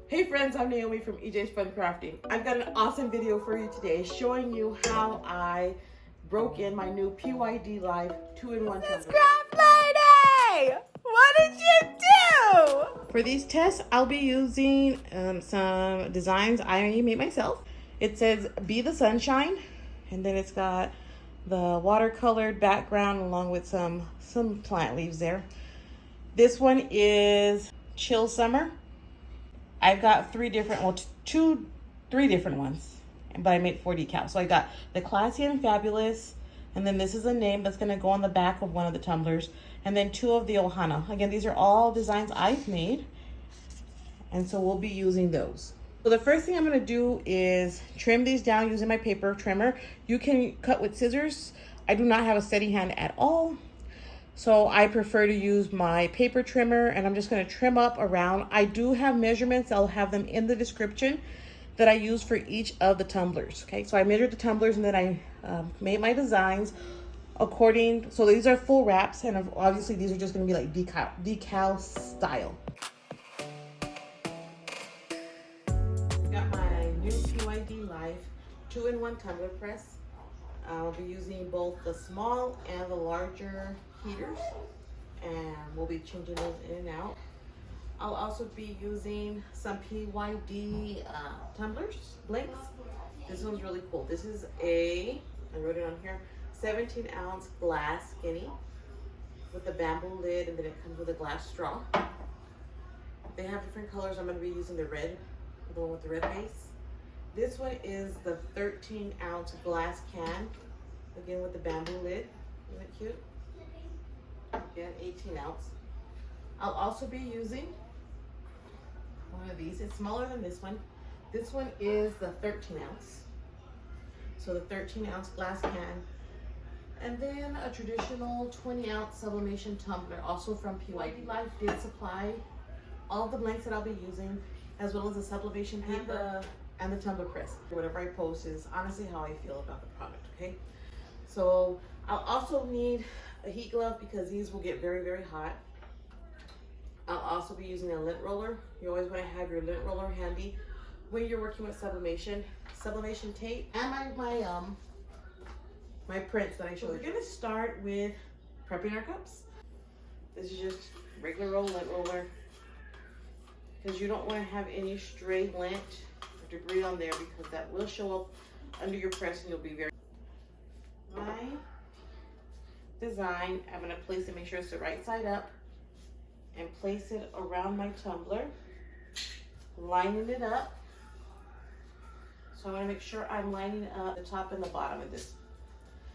Hey friends, I'm Naomi from EJ's Fun Crafting. I've got an awesome video for you today showing you how I broke in my new PYD Life 2-in-1 tumbler. Craft Lady! What did you do? For these tests, I'll be using some designs I made myself. It says Be the Sunshine, and then it's got the watercolored background along with some plant leaves there. This one is Chill Summer. I've got three different ones, but I made 4 decals. So I got the Classy and Fabulous, and then this is a name that's gonna go on the back of one of the tumblers, and then 2 of the Ohana. Again, these are all designs I've made, and so we'll be using those. So the first thing I'm gonna do is trim these down using my paper trimmer. You can cut with scissors. I do not have a steady hand at all, so I prefer to use my paper trimmer, and I'm just gonna trim up around. I do have measurements, I'll have them in the description, that I use for each of the tumblers, okay? So I measured the tumblers and then I made my designs according, so these are full wraps, and obviously these are just gonna be like decal style. Got my new PYD Life 2-in-1 Tumbler Press. I'll be using both the small and the larger heaters, and we'll be changing those in and out. I'll also be using some PYD tumblers, blanks. This one's really cool. This is I wrote it on here, 17-ounce glass skinny with a bamboo lid, and then it comes with a glass straw. They have different colors. I'm going to be using the red, the one with the red base. This one is the 13-ounce glass can, again with the bamboo lid. Isn't it cute? Again, 18-ounce. I'll also be using one of these. It's smaller than this one. This one is the 13-ounce. So the 13-ounce glass can. And then a traditional 20-ounce sublimation tumbler, also from PYD Life. Did supply all the blanks that I'll be using, as well as the sublimation paper and the tumbler press. Whatever I post is honestly how I feel about the product, okay? So I'll also need a heat glove because these will get very, very hot. I'll also be using a lint roller. You always want to have your lint roller handy when you're working with sublimation tape, and my prints that I showed you. We're gonna start with prepping our cups. This is just regular old lint roller, because you don't want to have any stray lint or debris on there, because that will show up under your press and you'll be very. My design, I'm gonna place it, make sure it's the right side up, and place it around my tumbler, lining it up. So I'm gonna make sure I'm lining up the top and the bottom of this.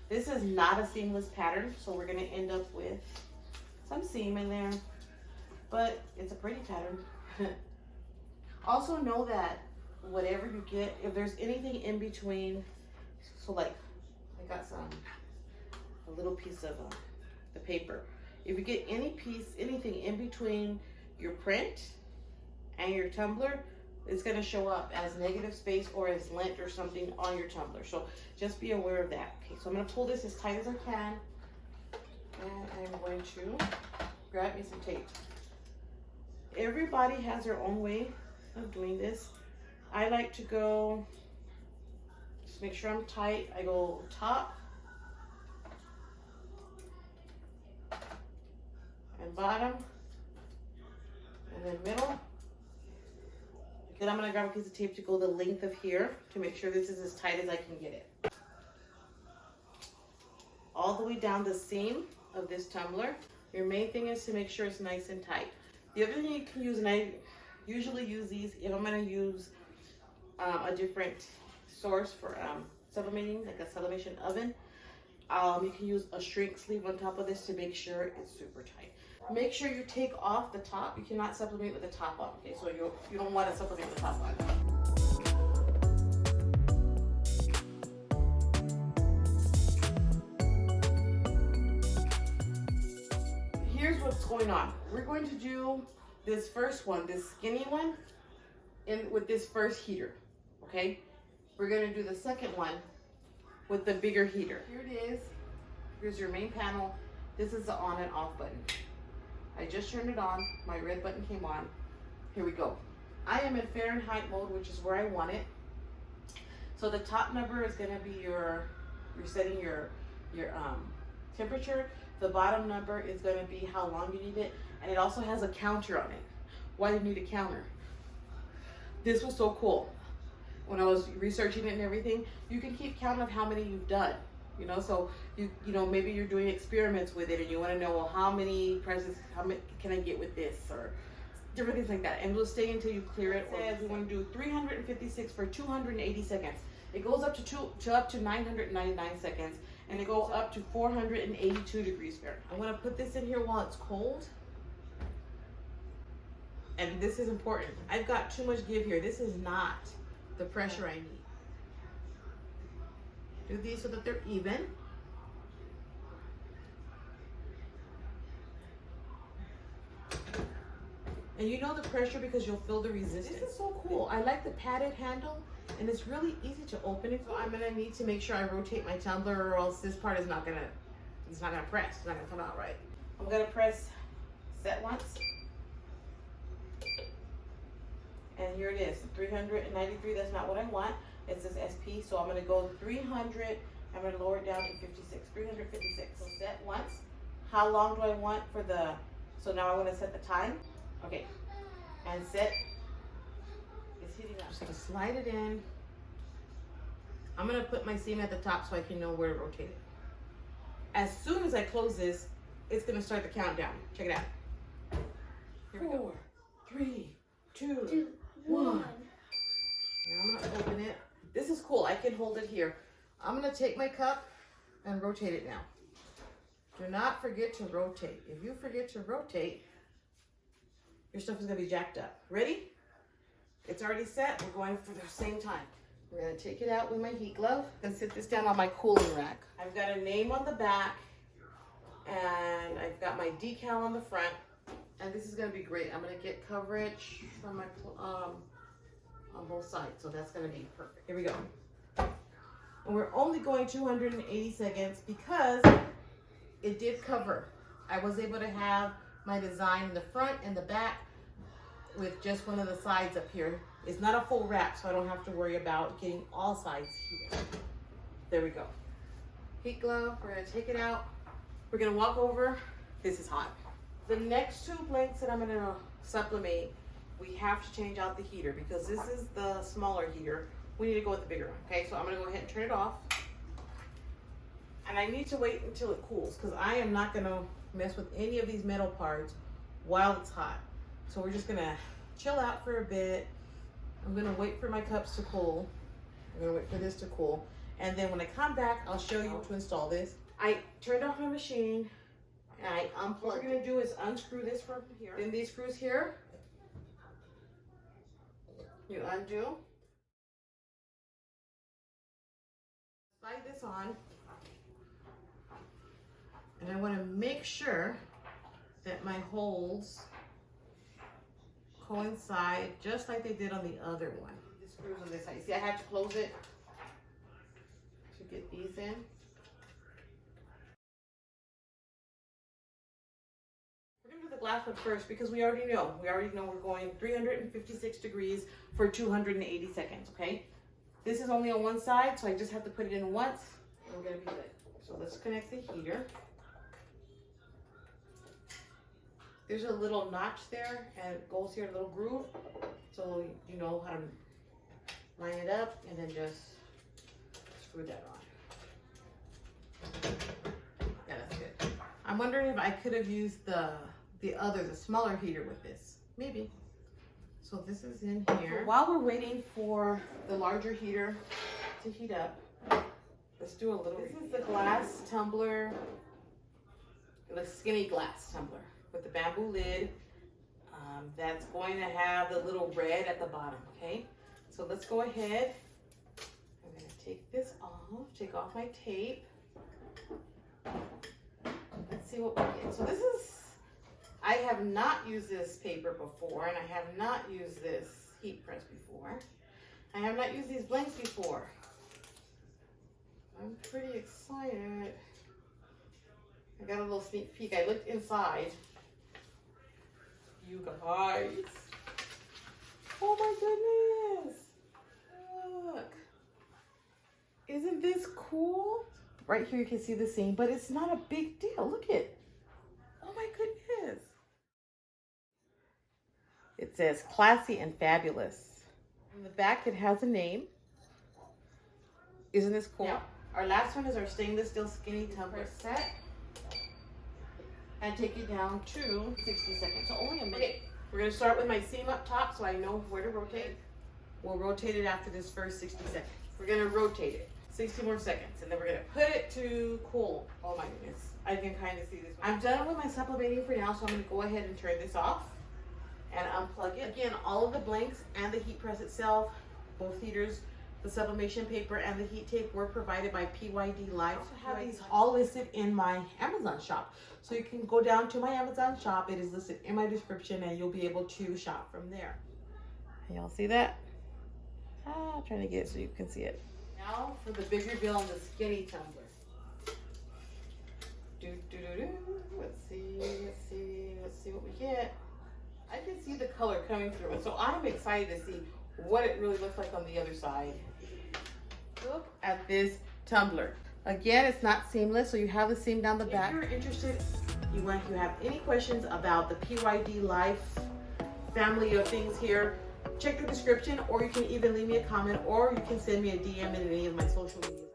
This is not a seamless pattern, so we're gonna end up with some seam in there, but it's a pretty pattern. Also know that whatever you get, if there's anything in between, so like I got a little piece of the paper. If you get anything in between your print and your tumbler, it's gonna show up as negative space or as lint or something on your tumbler. So just be aware of that. Okay, so I'm gonna pull this as tight as I can, and I'm going to grab me some tape. Everybody has their own way of doing this. I like to go, just make sure I'm tight. I go top and bottom, and then middle. Then I'm gonna grab a piece of tape to go the length of here to make sure this is as tight as I can get it. All the way down the seam of this tumbler. Your main thing is to make sure it's nice and tight. The other thing you can use, and I usually use these if I'm gonna use a different source for sublimating, like a sublimation oven, you can use a shrink sleeve on top of this to make sure it's super tight. Make sure you take off the top. You cannot sublimate with the top on, okay? So you don't want to sublimate with the top on. Here's what's going on. We're going to do this first one, this skinny one, with this first heater, okay? We're gonna do the second one with the bigger heater. Here it is. Here's your main panel. This is the on and off button. I just turned it on. My red button came on. Here we go. I am in Fahrenheit mode, which is where I want it. So the top number is going to be you're setting your temperature. The bottom number is going to be how long you need it, and it also has a counter on it. Why do you need a counter? This was so cool. When I was researching it and everything, you can keep count of how many you've done. You know, so you know, maybe you're doing experiments with it and you want to know, well, how many presses, how many can I get with this, or different things like that. And it'll stay until you clear it. It says we want to do 356 for 280 seconds. It goes up to 999 seconds, and it goes up to 482 degrees Fahrenheit. I'm going to put this in here while it's cold. And this is important. I've got too much give here. This is not the pressure I need. Do these so that they're even. And you know the pressure because you'll feel the resistance. This is so cool. I like the padded handle, and it's really easy to open it. So I'm gonna need to make sure I rotate my tumbler, or else this part is not gonna press. It's not gonna come out right. I'm gonna press set once. And here it is, 393, that's not what I want. It says SP, so I'm gonna go 300, I'm gonna lower it down to 56, 356. So set once. How long do I want for the, so now I wanna set the time. Okay, and set, it's heating up. Just gonna slide it in. I'm gonna put my seam at the top so I can know where to rotate it. As soon as I close this, it's gonna start the countdown. Check it out. Here we go. 4, 3, 2, 1. Now I'm gonna open it. This is cool, I can hold it here. I'm gonna take my cup and rotate it now. Do not forget to rotate. If you forget to rotate, your stuff is gonna be jacked up. Ready? It's already set, we're going for the same time. We're gonna take it out with my heat glove and sit this down on my cooling rack. I've got a name on the back, and I've got my decal on the front. And this is gonna be great. I'm gonna get coverage from my on both sides, so that's gonna be perfect. Here we go. And we're only going 280 seconds because it did cover. I was able to have my design in the front and the back with just one of the sides up here. It's not a full wrap, so I don't have to worry about getting all sides here. There we go. Heat glove, we're gonna take it out. We're gonna walk over. This is hot. The next 2 blanks that I'm gonna sublimate, we have to change out the heater because this is the smaller heater. We need to go with the bigger one, okay? So I'm gonna go ahead and turn it off. And I need to wait until it cools because I am not gonna mess with any of these metal parts while it's hot. So we're just gonna chill out for a bit. I'm gonna wait for my cups to cool. I'm gonna wait for this to cool. And then when I come back, I'll show you how to install this. I turned off my machine. And I unplug. What we're gonna do is unscrew this from here. Then these screws here, you undo. Slide this on. And I wanna make sure that my holes coincide just like they did on the other one. The screws on this side. See, I have to close it to get these in. The glass one first because we already know we're going 356 degrees for 280 seconds. Okay, this is only on one side, so I just have to put it in once and we're gonna be good. So let's connect the heater. There's a little notch there and it goes here, a little groove, so you know how to line it up and then just screw that on. Yeah, that's good. I'm wondering if I could have used the smaller heater with this. Maybe. So this is in here. So while we're waiting for the larger heater to heat up, let's do a little. This is the glass tumbler, the skinny glass tumbler with the bamboo lid. That's going to have the little red at the bottom, okay? So let's go ahead. I'm gonna take this off, take off my tape. Let's see what we get. So this is, I have not used this paper before, and I have not used this heat press before. I have not used these blanks before. I'm pretty excited. I got a little sneak peek. I looked inside. You guys. Oh my goodness. Look. Isn't this cool? Right here you can see the seam, but it's not a big deal. Look at. Oh my goodness. It says classy and fabulous. On the back it has a name. Isn't this cool? Now, our last one is our stainless steel skinny tumbler set. And take it down to 60 seconds. So only a minute. Okay. We're gonna start with my seam up top so I know where to rotate. We'll rotate it after this first 60 seconds. We're gonna rotate it 60 more seconds and then we're gonna put it to cool. Oh my goodness, I can kind of see this. I'm done with my sublimating for now, so I'm gonna go ahead and turn this off and unplug it. Again, all of the blanks and the heat press itself, both heaters, the sublimation paper and the heat tape were provided by PYD Life. I also have these all listed in my Amazon shop. So you can go down to my Amazon shop. It is listed in my description and you'll be able to shop from there. Y'all see that? I'm trying to get it so you can see it. Now for the big reveal on the skinny tumbler. Let's see what we get. I can see the color coming through it, so I'm excited to see what it really looks like on the other side. Look at this tumbler. Again, it's not seamless, so you have the seam down the back. If you're interested, you have any questions about the PYD Life family of things here, check the description, or you can even leave me a comment, or you can send me a DM in any of my social media.